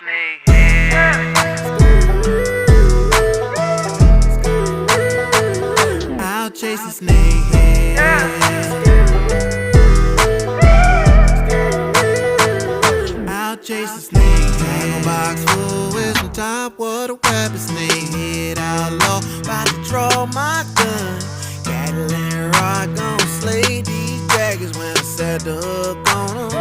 snakehead. Out chasing snakehead. Out chasing snakehead. Box full with some top water weapon. Snakehead outlaw, about to draw my gun. Cadillac rock gon' slay these dragons when I set the hook on 'em.